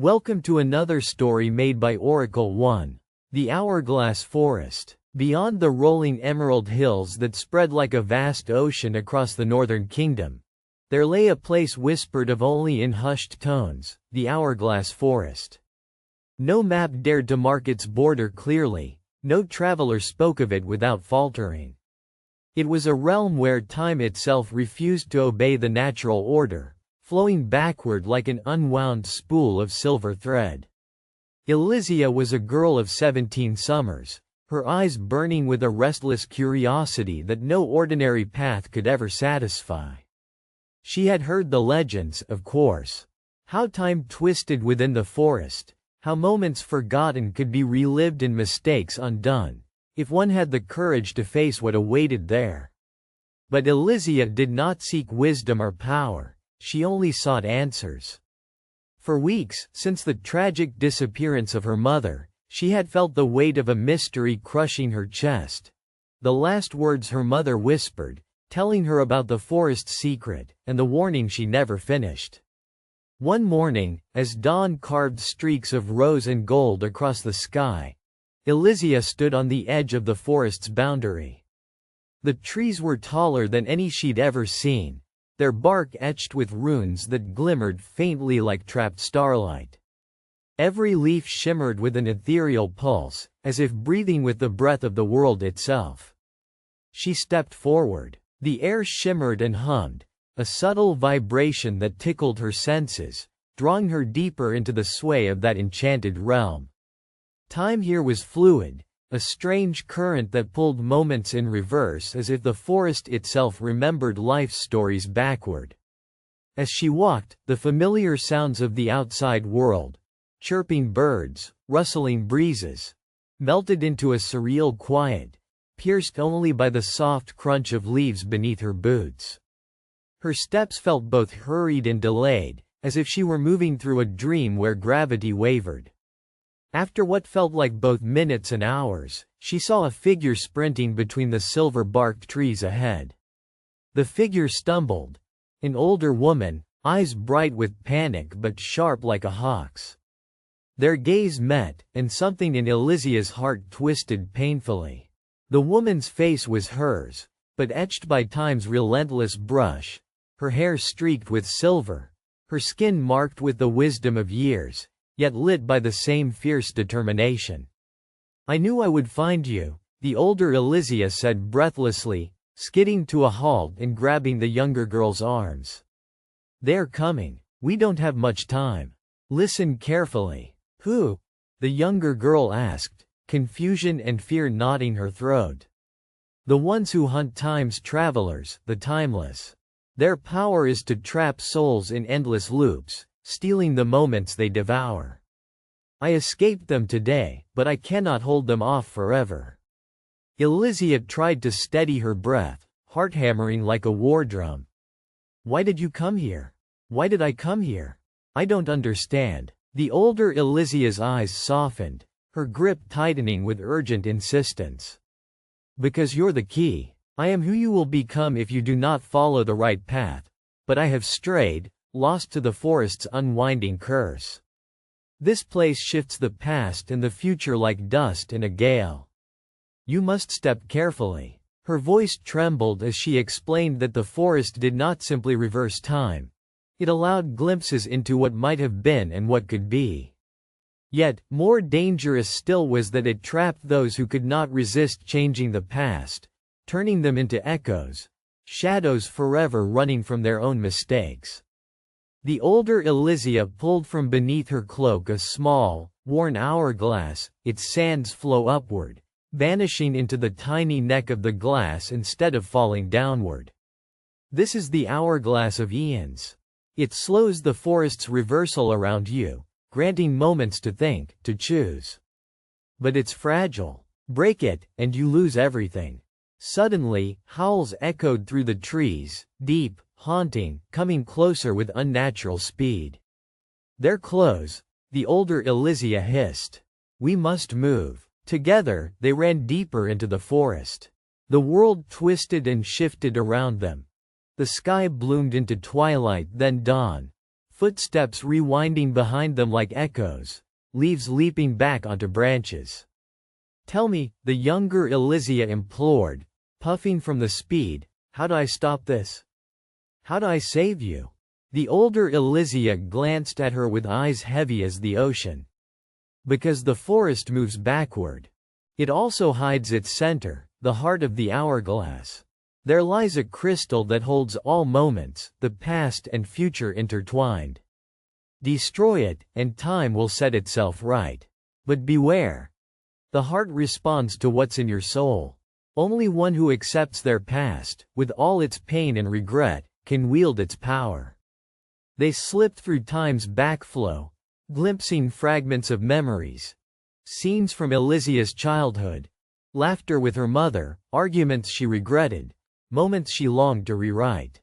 Welcome to another story made by Oracle 1. The Hourglass Forest. Beyond the rolling emerald hills that spread like a vast ocean across the northern kingdom, there lay a place whispered of only in hushed tones, the Hourglass Forest. No map dared to mark its border clearly, no traveler spoke of it without faltering. It was a realm where time itself refused to obey the natural order, flowing backward like an unwound spool of silver thread. Elysia was a girl of 17 summers, her eyes burning with a restless curiosity that no ordinary path could ever satisfy. She had heard the legends, of course. How time twisted within the forest, how moments forgotten could be relived and mistakes undone, if one had the courage to face what awaited there. But Elysia did not seek wisdom or power. She only sought answers. For weeks, since the tragic disappearance of her mother, she had felt the weight of a mystery crushing her chest. The last words her mother whispered, telling her about the forest's secret, and the warning she never finished. One morning, as dawn carved streaks of rose and gold across the sky, Elysia stood on the edge of the forest's boundary. The trees were taller than any she'd ever seen, their bark etched with runes that glimmered faintly like trapped starlight. Every leaf shimmered with an ethereal pulse, as if breathing with the breath of the world itself. She stepped forward. The air shimmered and hummed, a subtle vibration that tickled her senses, drawing her deeper into the sway of that enchanted realm. Time here was fluid, a strange current that pulled moments in reverse as if the forest itself remembered life's stories backward. As she walked, the familiar sounds of the outside world, chirping birds, rustling breezes, melted into a surreal quiet, pierced only by the soft crunch of leaves beneath her boots. Her steps felt both hurried and delayed, as if she were moving through a dream where gravity wavered. After what felt like both minutes and hours, she saw a figure sprinting between the silver-barked trees ahead. The figure stumbled. An older woman, eyes bright with panic but sharp like a hawk's. Their gaze met, and something in Elysia's heart twisted painfully. The woman's face was hers, but etched by time's relentless brush, her hair streaked with silver, her skin marked with the wisdom of years, yet lit by the same fierce determination. "I knew I would find you," the older Elysia said breathlessly, skidding to a halt and grabbing the younger girl's arms. "They're coming. We don't have much time. Listen carefully." "Who?" the younger girl asked, confusion and fear knotting her throat. "The ones who hunt time's travelers, the timeless. Their power is to trap souls in endless loops, stealing the moments they devour. I escaped them today, but I cannot hold them off forever." Elysia tried to steady her breath, heart hammering like a war drum. "Why did you come here? Why did I come here? I don't understand." The older Elysia's eyes softened, her grip tightening with urgent insistence. "Because you're the key. I am who you will become if you do not follow the right path. But I have strayed, lost to the forest's unwinding curse. This place shifts the past and the future like dust in a gale. You must step carefully." Her voice trembled as she explained that the forest did not simply reverse time. It allowed glimpses into what might have been and what could be. Yet, more dangerous still was that it trapped those who could not resist changing the past, turning them into echoes, shadows forever running from their own mistakes. The older Elysia pulled from beneath her cloak a small, worn hourglass, its sands flow upward, vanishing into the tiny neck of the glass instead of falling downward. "This is the hourglass of eons. It slows the forest's reversal around you, granting moments to think, to choose. But it's fragile. Break it, and you lose everything." Suddenly, howls echoed through the trees, deep, haunting, coming closer with unnatural speed. "They're close," the older Elysia hissed. "We must move." Together, they ran deeper into the forest. The world twisted and shifted around them. The sky bloomed into twilight then dawn, footsteps rewinding behind them like echoes, leaves leaping back onto branches. "Tell me," the younger Elysia implored, puffing from the speed, "how do I stop this? How do I save you?" The older Elysia glanced at her with eyes heavy as the ocean. "Because the forest moves backward. It also hides its center, the heart of the hourglass. There lies a crystal that holds all moments, the past and future intertwined. Destroy it, and time will set itself right. But beware. The heart responds to what's in your soul. Only one who accepts their past, with all its pain and regret, can wield its power." They slipped through time's backflow, glimpsing fragments of memories. Scenes from Elysia's childhood. Laughter with her mother, arguments she regretted, moments she longed to rewrite.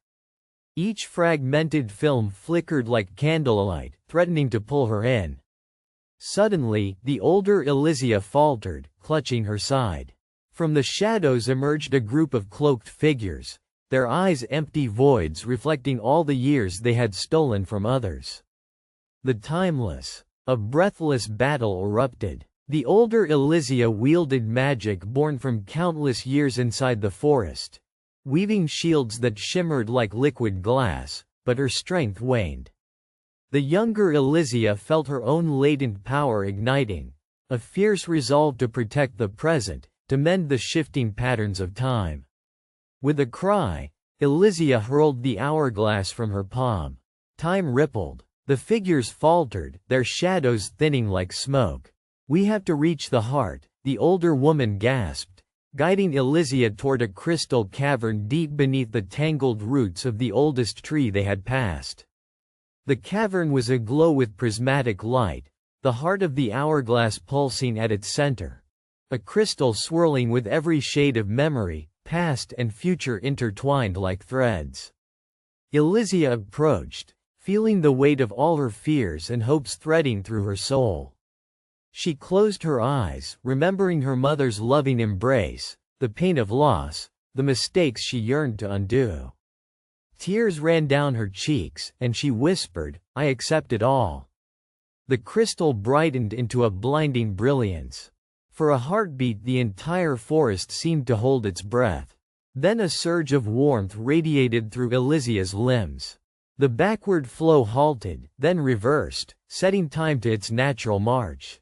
Each fragmented film flickered like candlelight, threatening to pull her in. Suddenly, the older Elysia faltered, clutching her side. From the shadows emerged a group of cloaked figures, their eyes empty voids reflecting all the years they had stolen from others. The timeless. A breathless battle erupted. The older Elysia wielded magic born from countless years inside the forest, weaving shields that shimmered like liquid glass, but her strength waned. The younger Elysia felt her own latent power igniting, a fierce resolve to protect the present, to mend the shifting patterns of time. With a cry, Elysia hurled the hourglass from her palm. Time rippled. The figures faltered, their shadows thinning like smoke. "We have to reach the heart," the older woman gasped, guiding Elysia toward a crystal cavern deep beneath the tangled roots of the oldest tree they had passed. The cavern was aglow with prismatic light, the heart of the hourglass pulsing at its center. A crystal swirling with every shade of memory, past and future intertwined like threads. Elysia approached, feeling the weight of all her fears and hopes threading through her soul. She closed her eyes, remembering her mother's loving embrace, the pain of loss, the mistakes she yearned to undo. Tears ran down her cheeks, and she whispered, "I accept it all." The crystal brightened into a blinding brilliance. For a heartbeat the entire forest seemed to hold its breath. Then a surge of warmth radiated through Elysia's limbs. The backward flow halted, then reversed, setting time to its natural march.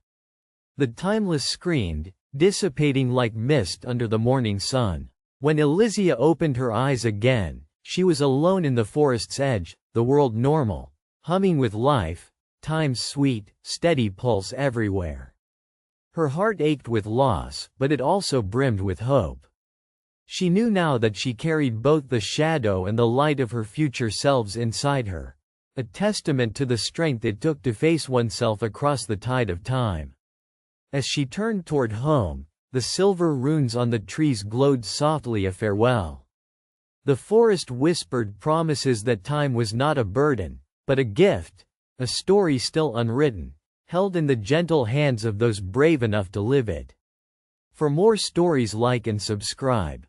The timeless screamed, dissipating like mist under the morning sun. When Elysia opened her eyes again, she was alone in the forest's edge, the world normal, humming with life, time's sweet, steady pulse everywhere. Her heart ached with loss, but it also brimmed with hope. She knew now that she carried both the shadow and the light of her future selves inside her, a testament to the strength it took to face oneself across the tide of time. As she turned toward home, the silver runes on the trees glowed softly a farewell. The forest whispered promises that time was not a burden, but a gift, a story still unwritten, held in the gentle hands of those brave enough to live it. For more stories, like and subscribe.